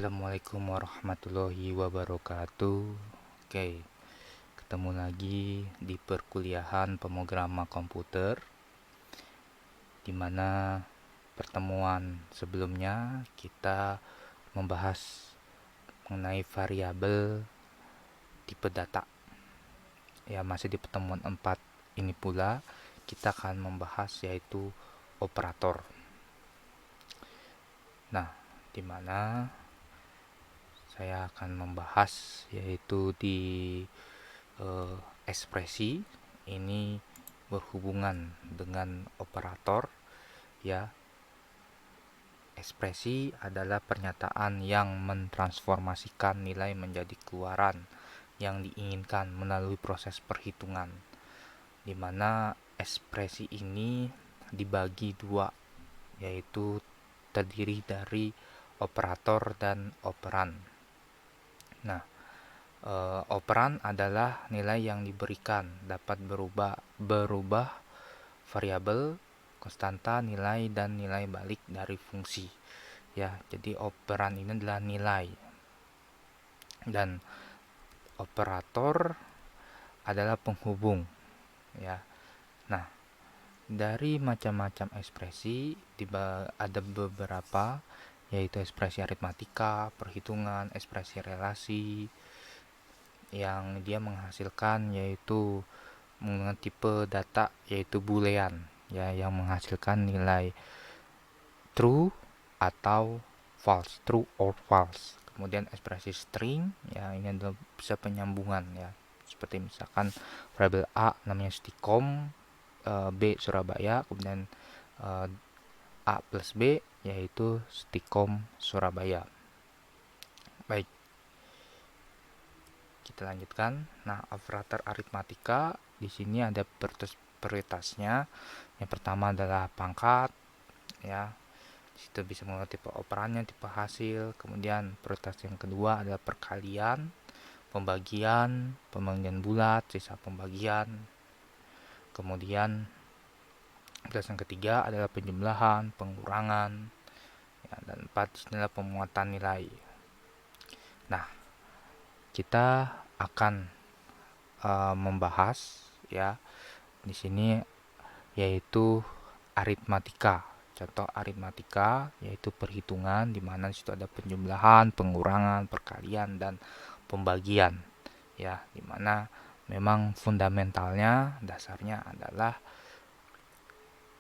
Assalamualaikum warahmatullahi wabarakatuh. Oke, ketemu lagi di perkuliahan pemrograman komputer, di mana pertemuan sebelumnya kita membahas mengenai variabel tipe data. Ya, masih di pertemuan 4 ini pula kita akan membahas yaitu operator. Nah, di mana saya akan membahas yaitu di ekspresi ini berhubungan dengan operator. Ya, ekspresi adalah pernyataan yang mentransformasikan nilai menjadi keluaran yang diinginkan melalui proses perhitungan, di mana ekspresi ini dibagi dua, yaitu terdiri dari operator dan operan. Nah, operan adalah nilai yang diberikan dapat berubah variabel, konstanta, nilai, dan nilai balik dari fungsi. Ya, jadi operan ini adalah nilai. Dan operator adalah penghubung. Ya. Nah, dari macam-macam ekspresi ada beberapa, yaitu ekspresi aritmatika, perhitungan, ekspresi relasi, yang dia menghasilkan yaitu menggunakan tipe data yaitu boolean, ya, yang menghasilkan nilai true atau false, true or false. Kemudian ekspresi string, ya, ini adalah bisa penyambungan, ya, seperti misalkan variabel A namanya stikom, B Surabaya, kemudian A plus B yaitu stikom Surabaya. Baik, kita lanjutkan. Nah, operator aritmatika di sini ada prioritasnya. Yang pertama adalah pangkat, ya. Situ bisa menggunakan tipe operannya, tipe hasil. Kemudian prioritas yang kedua adalah perkalian, pembagian bulat, sisa pembagian. Kemudian prioritas yang ketiga adalah penjumlahan, pengurangan, ya, dan 4 adalah pemuatan nilai. Nah, kita akan membahas, ya, di sini yaitu aritmatika. Contoh aritmatika yaitu perhitungan, di mana di situ ada penjumlahan, pengurangan, perkalian, dan pembagian. Ya, di mana memang fundamentalnya, dasarnya adalah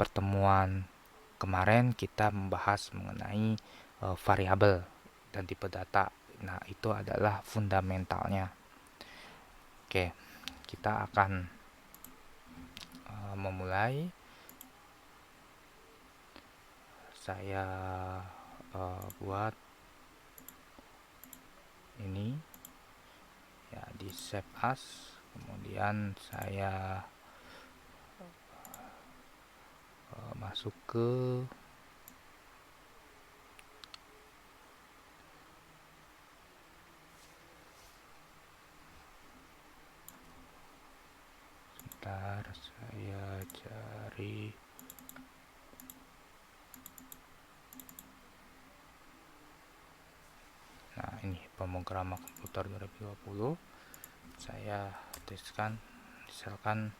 pertemuan kemarin kita membahas mengenai variabel dan tipe data. Nah, itu adalah fundamentalnya. Oke, kita akan memulai. Saya buat ini, ya, di save as. Kemudian saya masuk ke sebentar, saya cari. Nah, ini pemrograman komputer 2020. Saya tuliskan misalkan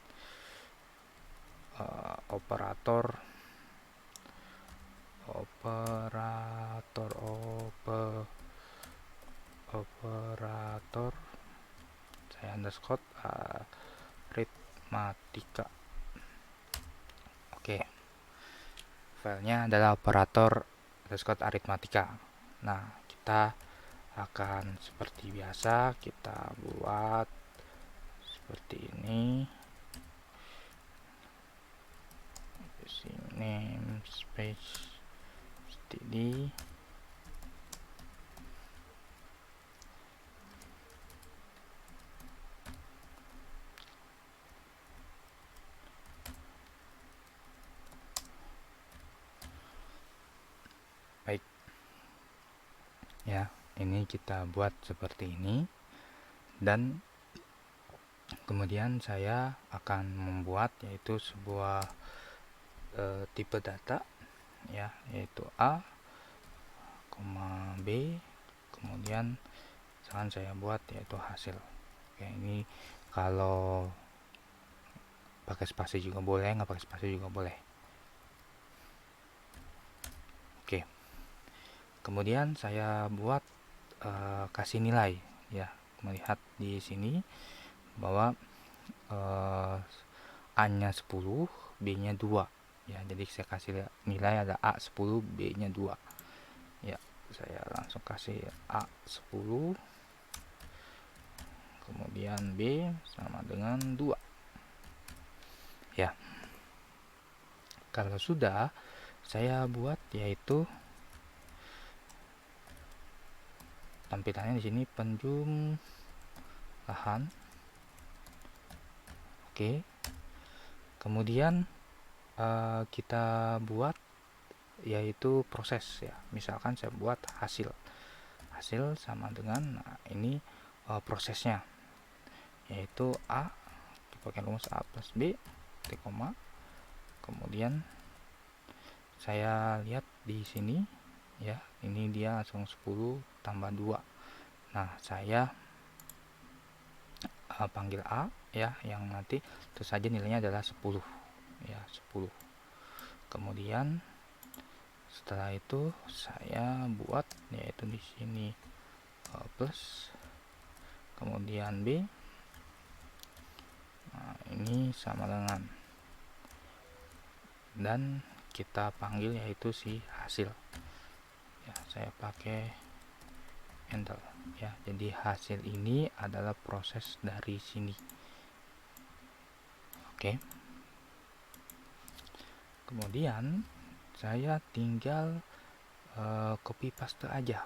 operator saya underscore aritmatika. Oke, filenya adalah operator underscore aritmatika. Nah, kita akan seperti biasa kita buat seperti ini. Namespace std. Baik, ya, ini kita buat seperti ini, dan kemudian saya akan membuat yaitu sebuah tipe data, ya, yaitu A, B, kemudian misalkan saya buat yaitu hasil. Oke, ini kalau pakai spasi juga boleh, nggak pakai spasi juga boleh. Oke, kemudian saya buat kasih nilai ya, melihat di sini bahwa A nya 10, B nya 2 ya, jadi saya kasih nilai ada A 10, B nya 2 ya. Saya langsung kasih A 10, kemudian B sama dengan 2 ya. Kalau sudah, saya buat yaitu tampilannya di sini penjumlahan. Oke, kemudian kita buat yaitu proses ya. Misalkan saya buat hasil sama dengan, nah ini prosesnya yaitu A pakai rumus A plus B titik koma, kemudian saya lihat di sini ya, ini dia langsung 10 tambah 2. Nah, saya panggil A ya, yang nanti tentu saja nilainya adalah 10 ya, 10. Kemudian setelah itu saya buat yaitu di sini plus, kemudian B. Nah, ini sama dengan, dan kita panggil yaitu si hasil ya, saya pakai enter ya. Jadi hasil ini adalah proses dari sini. Oke, kemudian saya tinggal copy paste aja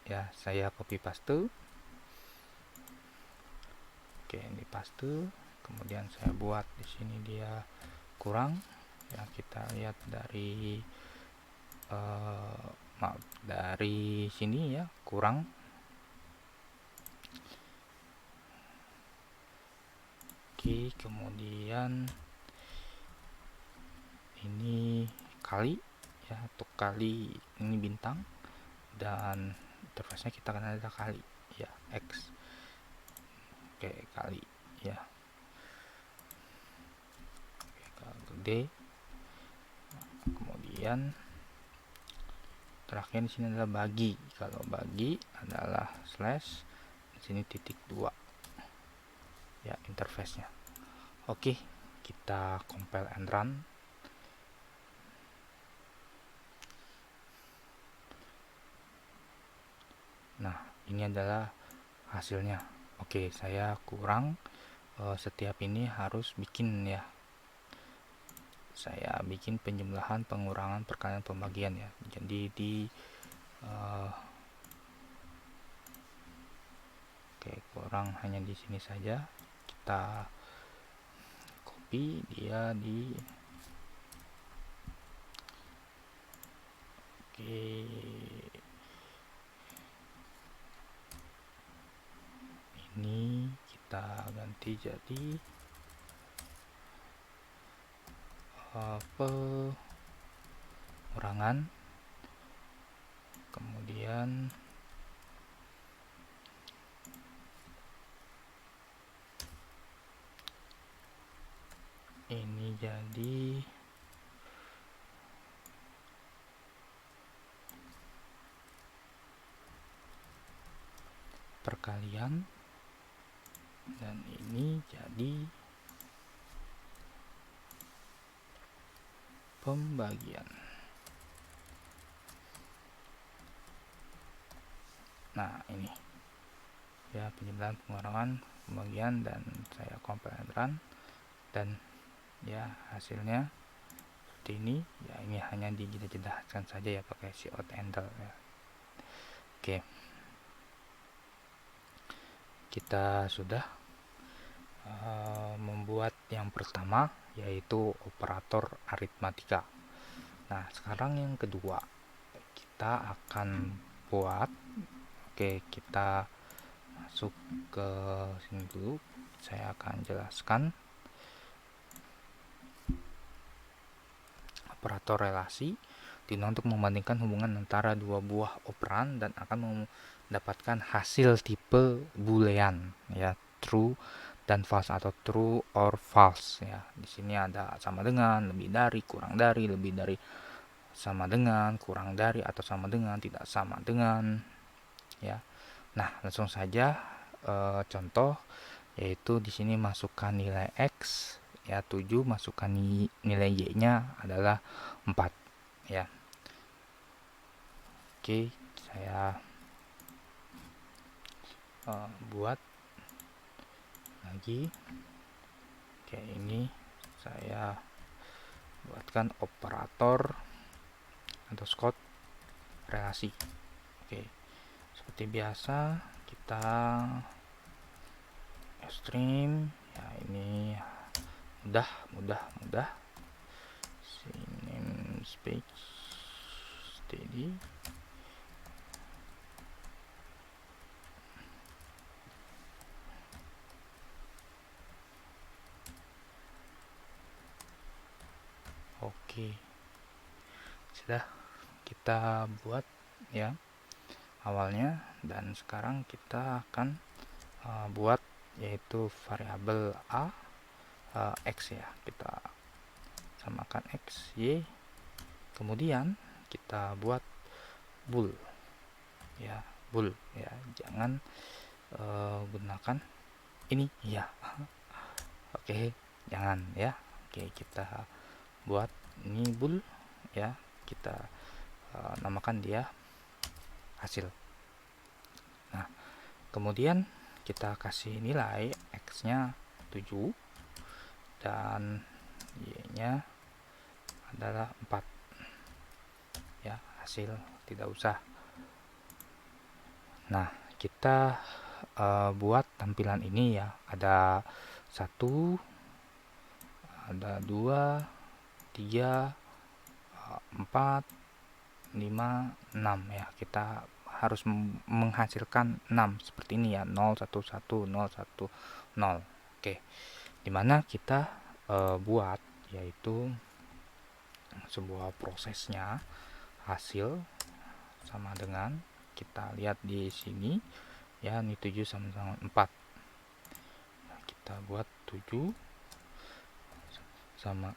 ya. Saya copy paste. Oke, ini paste, kemudian saya buat di sini dia kurang ya. Kita lihat dari dari sini ya, kurang. Oke, kemudian ini kali ya, untuk kali ini bintang, dan interface-nya kita kan ada kali ya, X. Oke, kali ya. Oke, kalau gede. Kemudian terakhir di sini adalah bagi. Kalau bagi adalah slash, di sini titik 2 ya, interface-nya. Oke, kita compile and run. Nah, ini adalah hasilnya. Oke, saya kurang setiap ini harus bikin ya. Saya bikin penjumlahan, pengurangan, perkalian, pembagian ya. Jadi di oke, kurang hanya di sini saja. Kita copy dia di oke. Ini kita ganti jadi pengurangan, kemudian ini jadi perkalian, dan ini jadi pembagian. Nah, ini ya, penjumlahan, pengurangan, pembagian, dan saya compile and run, dan ya hasilnya seperti ini ya. Ini hanya dijelaskan saja ya pakai cout handle ya. Oke, kita sudah membuat yang pertama yaitu operator aritmatika. Nah, sekarang yang kedua kita akan buat, oke, kita masuk ke sini dulu. Saya akan jelaskan operator relasi digunakan untuk membandingkan hubungan antara dua buah operan dan akan dapatkan hasil tipe boolean ya, true dan false atau true or false ya. Di sini ada sama dengan, lebih dari, kurang dari, lebih dari, sama dengan, kurang dari, atau sama dengan, tidak sama dengan ya. Nah, langsung saja contoh, yaitu di sini masukkan nilai x ya 7, masukkan nilai y-nya adalah 4 ya. Oke, saya buat lagi. Oke, ini saya buatkan operator underscore relasi. Oke, seperti biasa kita stream ya, ini mudah namespace steady. Oke, sudah kita buat ya awalnya, dan sekarang kita akan buat yaitu variabel a, x ya, kita samakan x y, kemudian kita buat bool ya, jangan gunakan ini ya. Oke, jangan ya. Oke, kita buat ini bool ya, kita namakan dia hasil. Nah, kemudian kita kasih nilai x nya 7 dan y nya adalah 4 ya, hasil, tidak usah. Nah, kita buat tampilan ini ya, ada 1, ada 2, 3, 4, 5, 6 ya. Kita harus menghasilkan 6 seperti ini ya, 0 1 1 0 1 0. Oke, dimana kita buat yaitu sebuah prosesnya, hasil sama dengan, kita lihat di sini ya, ini 7 sama dengan 4. Nah, kita buat 7 sama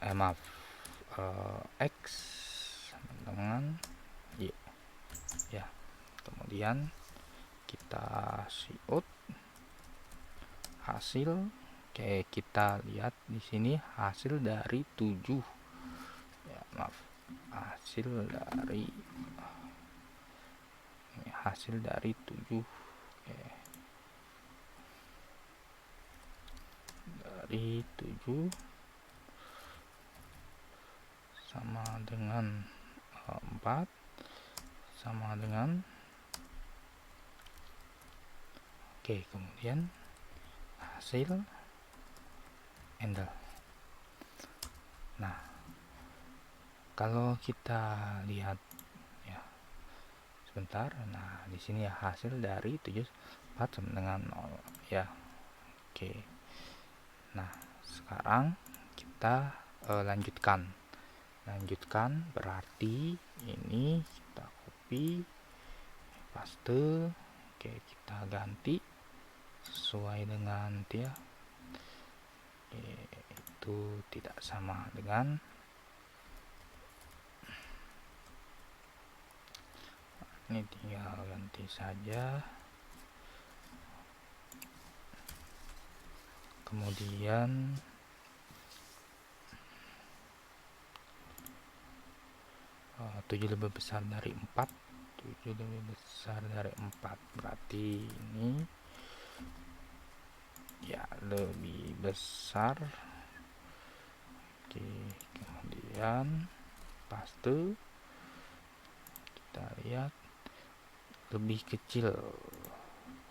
x sama dengan y ya. Kemudian kita cout hasil. Oke, kita lihat di sini hasil dari 7 ya, hasil dari 7. Oke, dari 7 sama dengan 4 sama dengan, oke, kemudian hasil enter. Nah, kalau kita lihat ya sebentar, nah di sini ya hasil dari 7 4 sama dengan 0 ya. Oke, nah sekarang kita lanjutkan berarti ini kita copy paste. Oke, kita ganti sesuai dengan dia, itu tidak sama dengan, ini tinggal ganti saja. Kemudian 7 lebih besar dari 4, 7 lebih besar dari 4 berarti ini ya lebih besar. Oke, kemudian paste, kita lihat lebih kecil,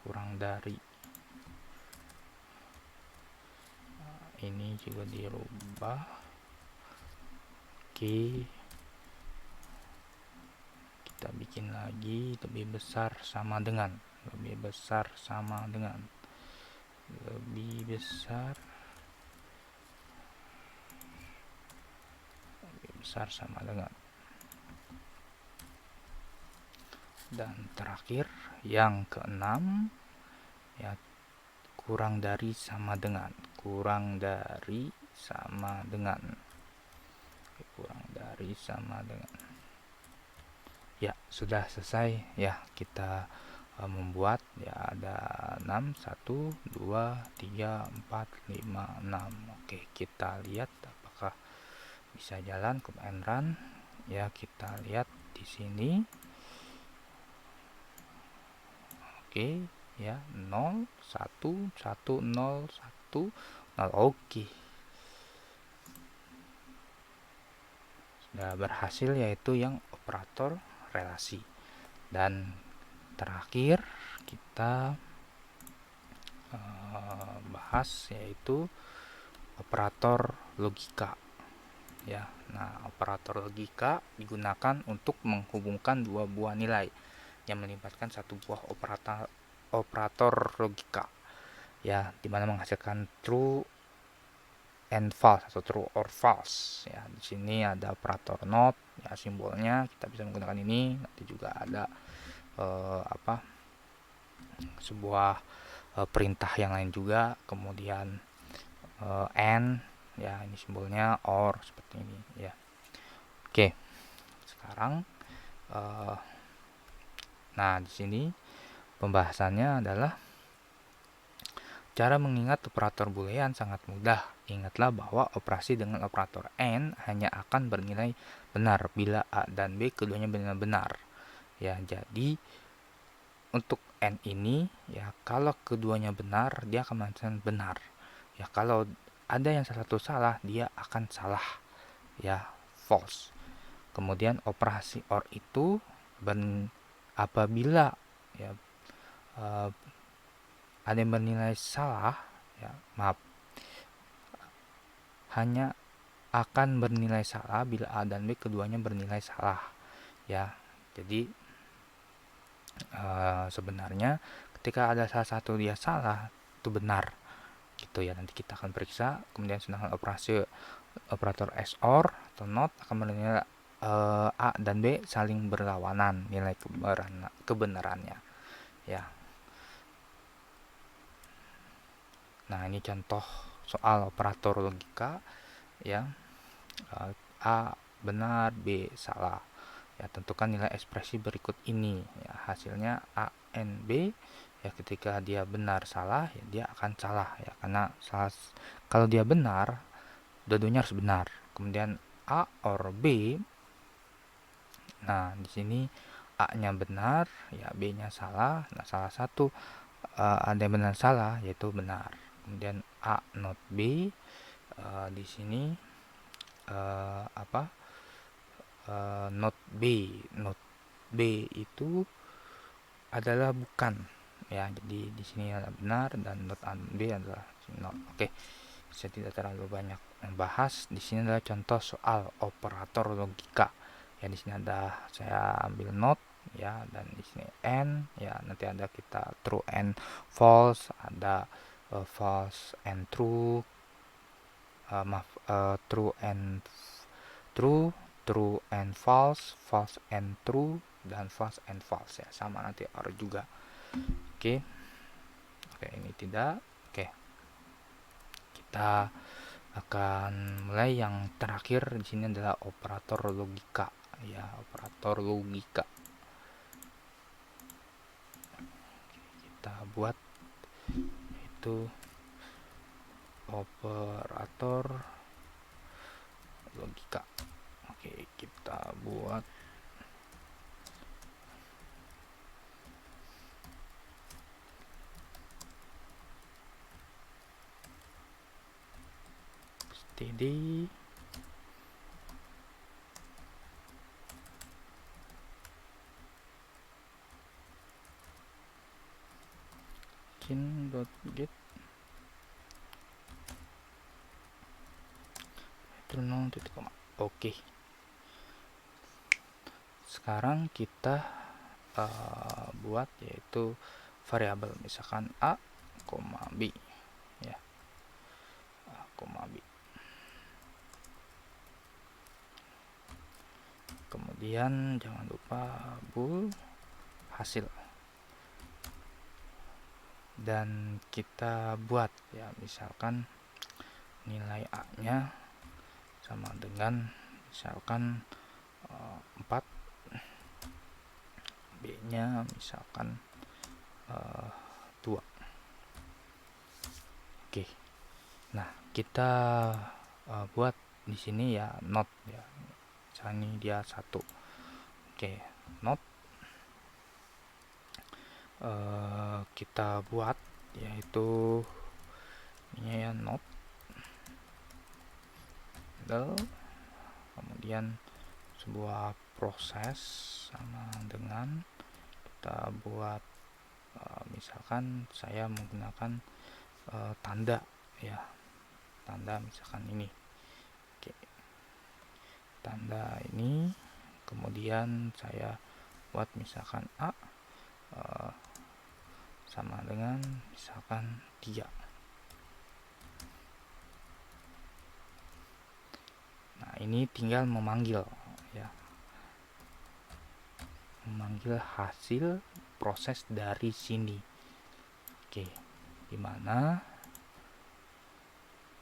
kurang dari, ini juga dirubah. Oke, kita bikin lagi lebih besar sama dengan, lebih besar sama dengan, lebih besar sama dengan. Dan terakhir yang keenam, ya, kurang dari sama dengan, kurang dari sama dengan, kurang dari sama dengan. Ya, sudah selesai ya kita membuat, ya, ada 6, 1 2 3 4 5 6. Oke, kita lihat apakah bisa jalan. Command run, ya, kita lihat di sini. Oke, ya, 0 1 1 0 1 0. Oke, sudah berhasil, yaitu yang operator relasi. Dan terakhir kita bahas, yaitu operator logika, ya. Nah, operator logika digunakan untuk menghubungkan dua buah nilai yang melibatkan satu buah operator logika, ya, dimana menghasilkan true and false atau true or false, ya. Di sini ada operator not, ya, simbolnya kita bisa menggunakan ini. Nanti juga ada sebuah perintah yang lain juga. Kemudian and, ya, ini simbolnya or, seperti ini, ya. Oke, sekarang nah, di sini pembahasannya adalah cara mengingat operator boolean sangat mudah. Ingatlah bahwa operasi dengan operator AND hanya akan bernilai benar bila A dan B keduanya benar-benar. Ya, jadi untuk AND ini, ya, kalau keduanya benar, dia akan menghasilkan benar. Ya, kalau ada yang salah satu salah, dia akan salah, ya, false. Kemudian operasi OR itu apabila, ya, ada yang bernilai salah, ya, maaf, hanya akan bernilai salah bila A dan B keduanya bernilai salah, ya. Jadi sebenarnya ketika ada salah satu dia salah, itu benar, gitu ya. Nanti kita akan periksa. Kemudian sedangkan operasi operator XOR atau NOT akan bernilai A dan B saling berlawanan nilai kebenarannya, ya. Nah, ini contoh soal operator logika, ya. A benar, B salah. Ya, tentukan nilai ekspresi berikut ini, ya. Hasilnya A and B, ya, ketika dia benar salah, ya, dia akan salah, ya, karena kalau dia benar, dua-duanya harus benar. Kemudian A or B, nah, di sini A-nya benar, ya, B-nya salah. Nah, salah satu ada yang benar salah, yaitu benar. Kemudian A not B, di sini not B itu adalah bukan, ya. Jadi di sini adalah benar dan not B adalah not. Oke, saya tidak terlalu banyak membahas. Di sini adalah contoh soal operator logika. Ya, di sini ada, saya ambil not, ya, dan di sini and, ya. Nanti ada kita true and false, ada false and true, true and true, true and false, false and true, dan false and false, ya. Sama nanti or juga. Oke. Oke, ini tidak. Oke. Kita akan mulai. Yang terakhir di sini adalah operator logika, ya, operator logika. Kita buat itu operator logika. Oke, kita buat std get itu 0, oke. Sekarang kita buat, yaitu variabel, misalkan A, B, ya, A, B. Kemudian jangan lupa bool hasil, dan kita buat ya, misalkan nilai A nya sama dengan misalkan 4, B nya misalkan 2. Oke, nah kita buat di sini ya not ya, misalnya ini dia 1. Oke, not kita buat yaitu ini ya, not kemudian sebuah proses sama dengan kita buat misalkan saya menggunakan tanda ya, tanda misalkan ini. Oke, tanda ini kemudian saya buat misalkan A sama dengan misalkan 3. Nah, ini tinggal memanggil ya, memanggil hasil proses dari sini. Oke, dimana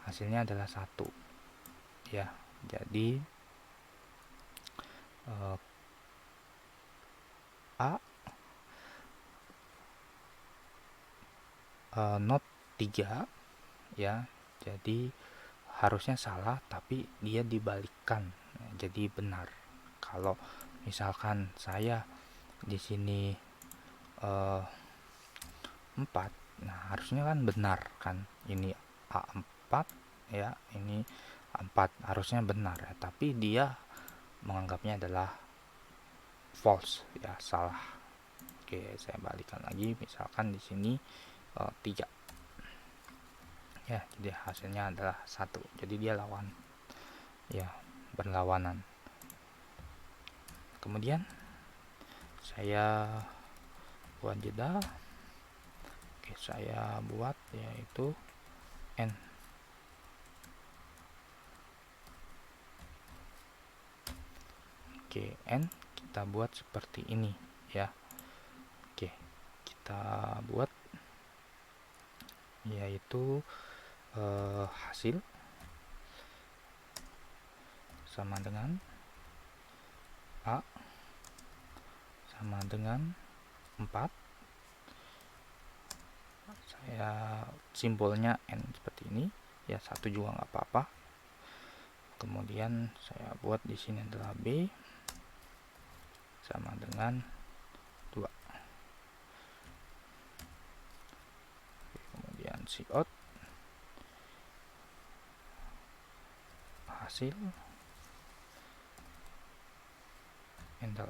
hasilnya adalah 1 ya. Jadi not 3 ya. Jadi harusnya salah tapi dia dibalikkan jadi benar. Kalau misalkan saya di sini 4, nah harusnya kan benar kan, ini A4 ya, ini A4 harusnya benar ya, tapi dia menganggapnya adalah false ya, salah. Oke, saya balikan lagi, misalkan di sini 3 ya, jadi hasilnya adalah 1, jadi dia lawan ya, berlawanan. Kemudian saya buat jeda. Oke, saya buat yaitu N. Oke, N kita buat seperti ini ya. Oke, kita buat yaitu hasil sama dengan A sama dengan 4. Saya simbolnya N seperti ini ya, 1 juga nggak apa-apa. Kemudian saya buat di sini adalah B sama dengan 2. Kemudian cout hasil enter.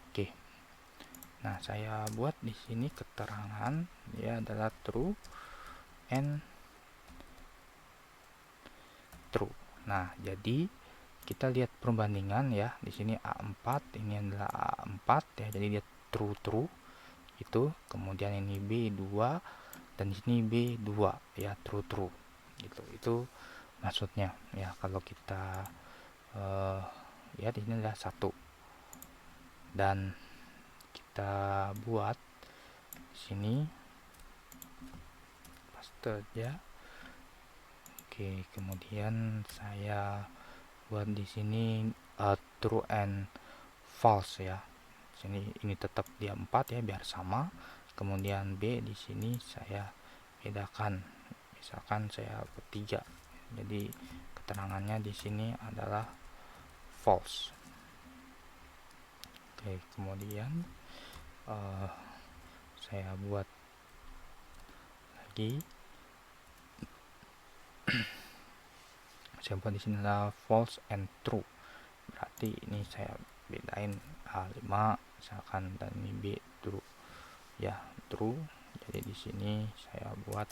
Oke. Nah, saya buat di sini keterangan dia adalah true and true. Nah, jadi kita lihat perbandingan ya. Di sini A4, ini adalah A4 ya. Jadi dia true itu. Kemudian ini B2 dan di sini B2 ya, true gitu. Itu maksudnya ya, kalau kita ya di sini adalah 1. Dan kita buat di sini paste ya. Oke, kemudian saya buat di sini true and false ya. Sini ini tetap dia 4 ya, biar sama. Kemudian B di sini saya bedakan. Misalkan saya buat 3. Jadi keterangannya di sini adalah false. Oke, kemudian saya buat lagi. Saya buat di sini adalah false and true. Berarti ini saya bedain A5 misalkan, dan ini B true ya, true. Jadi di sini saya buat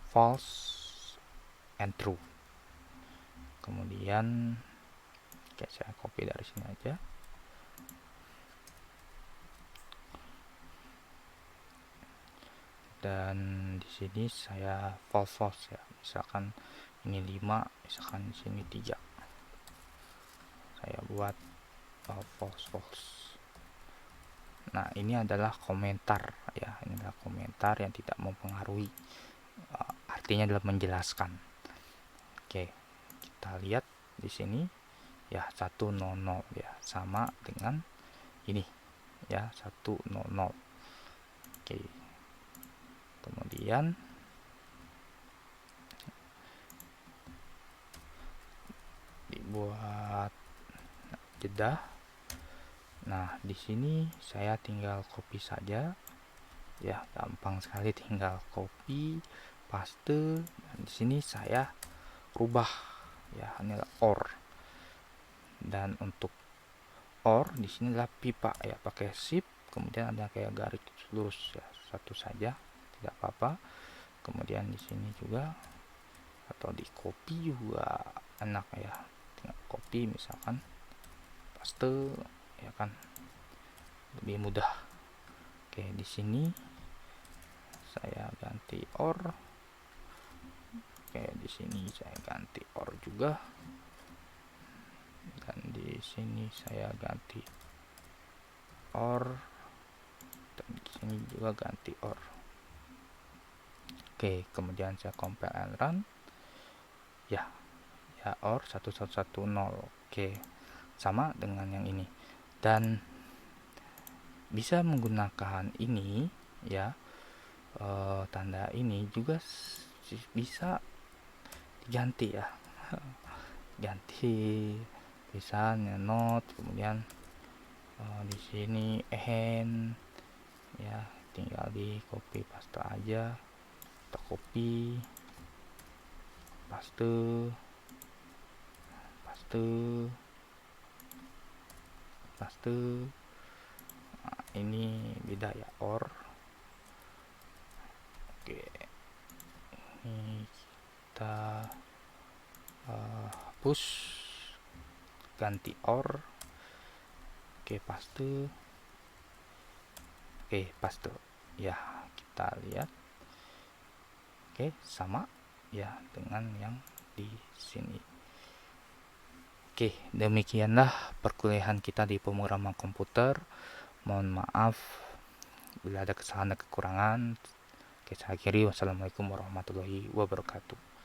false and true. Kemudian oke, saya copy dari sini aja. Dan di sini saya false ya. Misalkan ini 5, misalkan di sini 3. Saya buat false. Nah, ini adalah komentar ya, ini adalah komentar yang tidak mempengaruhi, artinya adalah menjelaskan. Oke, kita lihat di sini ya 100 ya, sama dengan ini ya 100. Oke, kemudian dibuat jeda. Nah, di sini saya tinggal copy saja ya, gampang sekali, tinggal copy paste, dan di sini saya rubah ya, ini adalah or, dan untuk or di sini adalah pipa ya, pakai shift kemudian ada kayak garis lurus ya, satu saja tidak apa-apa. Kemudian di sini juga, atau di copy juga enak ya, tinggal copy misalkan paste ya kan, lebih mudah. Oke, di sini saya ganti or. Oke, di sini saya ganti or juga, dan di sini saya ganti or, dan di sini juga ganti or. Oke, kemudian saya compile and run ya, or 1110. Oke, sama dengan yang ini, dan bisa menggunakan ini ya, tanda ini juga bisa diganti ya. Ganti misalnya note, kemudian di sini end ya, tinggal di copy paste aja, atau copy paste nah, ini beda ya, or. Oke, ini kita hapus, ganti or. Oke, paste. Oke, paste ya, kita lihat. Oke, sama ya dengan yang di sini. Oke, demikianlah perkuliahan kita di pemrograman komputer. Mohon maaf bila ada kesalahan dan kekurangan. Oke, saya akhiri. Wassalamualaikum warahmatullahi wabarakatuh.